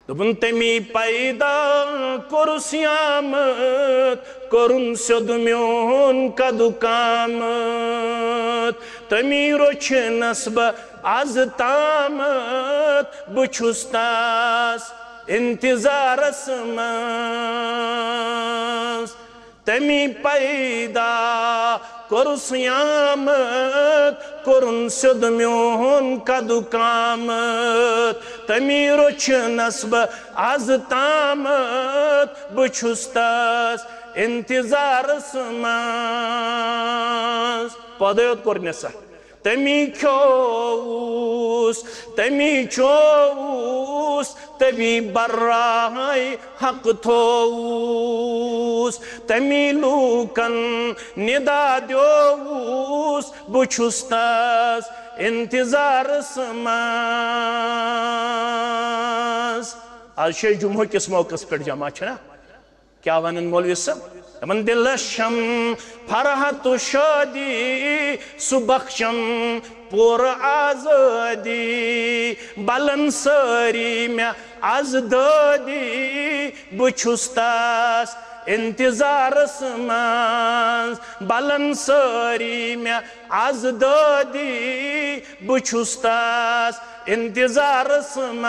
دوپن تمی پیدا کرسیامت کرن سیود میون کدو کامت تمی روچ نسب از تامت بچھس تاس انتظار اسماس تمی پیدا کرسیامت کرن سیود میون کدو کامت تمی روچ نسب از تامت بچھس تاس انتظار اسماس پادیت کرنسا تمی کھوس تمی چوس تمی برائی حق تھوس تمی لوکن ندا دیوس بچھستاس انتظار سماس آج شیع جمعہ کس موقع پر جمع چھنا کیا ونن مولوی صاحب من دلشم فرحت و شادی سبخشم پور آزادی بلن ساری میں از دادی بچھستاس انتظار اسماس بلن ساری میں از دادی بچھستاس انتظار اسماس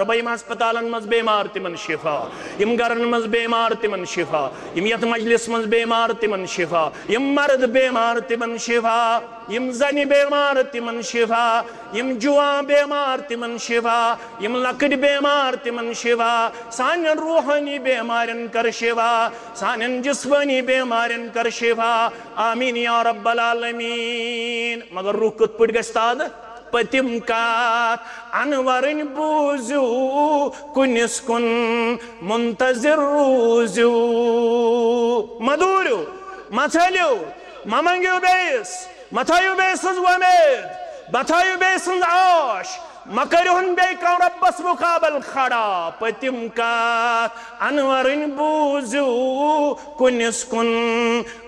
ربا یم ہسپتالن مز بیمار تمن شفا یم گرن مز بیمار تمن شفا یم یت مجلس مز بیمار تمن شفا یم مرد بیمار تمن شفا یم زنی بیمار تمن شفا یم جوان بیمار تمن شفا یم لکڑ بیمار تمن شفا سانن روحانی بیمارن کر شفا سانن جسمانی بیمارن کر شفا آمین یا رب العالمین مگر روح کت پٹ گستاد پتم کات انورن بوزو کنس کن منتظر روزو مدورو متھلیو ممنگیو بیس متھایو بیسنز ومید بتھایو بیسنز آش مکرہن بے کون ربس مقابل کھڑا پتم کات انورن بوزو کنس کن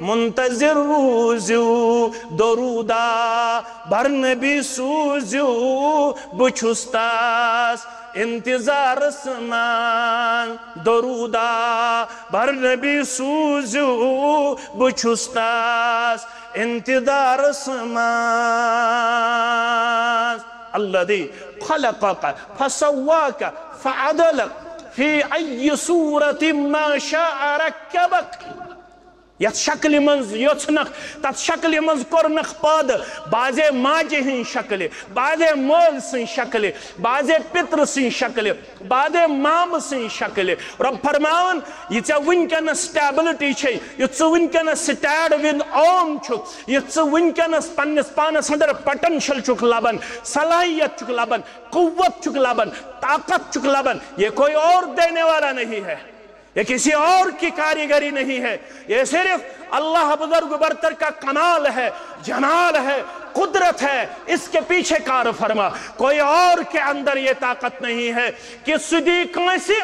منتظر روزو درودا بر نبی سوزو بچھستاس انتظار اسمان درودا بر نبی سوزو بچھستاس انتظار اسمان الذي خلقك فسواك فعدلك في أي صورة ما شاء ركبك یت شکل منز یوچنک تت شکل منز کرنک پاد بازے ماجے ہن شکل بازے مول سن شکل بازے پتر سن شکل بازے مام سن شکل رب فرماون یہ چا ونکن سٹیبلٹی چھے یہ چا ونکن سٹیڈ ود اوم چھک یہ چا ونکن پنس پانس اندر پٹنشل چھک لبن صلاحیت چھک لبن قوت چھک لبن طاقت چھک لبن یہ کوئی اور دینے والا نہیں ہے یہ کسی اور کی کاریگری نہیں ہے یہ صرف اللہ بزرگ برتر کا کمال ہے جمال ہے قدرت ہے اس کے پیچھے کار فرما کوئی اور کے اندر یہ طاقت نہیں ہے کہ صدیق سے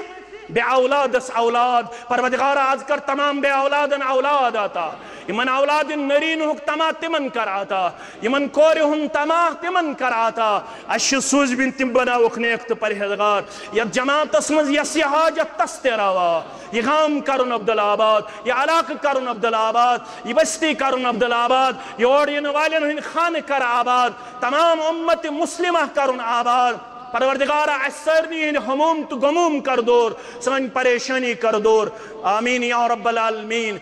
بے اولاد اس اولاد پروردگار آج کر تمام بے اولادن اولاد آتا یمن اولادن نرین حق تمام تمن کر آتا یمن کورہن تمام تمن کر آتا اشی سوز بن تم بنا وکھنیک تو پرہزگار یا جماعت اسمز یسی حاجت تستراوا یہ غام کرن عبدالآباد یہ علاق کرن عبدالآباد یہ بستی کرن عبدالآباد یہ اوڑین والین خان کر آباد تمام امت مسلمہ کرن آباد پروردگارہ اثرنی ہموم تو گموم کر دور سمن پریشانی کر دور آمین یا رب العالمین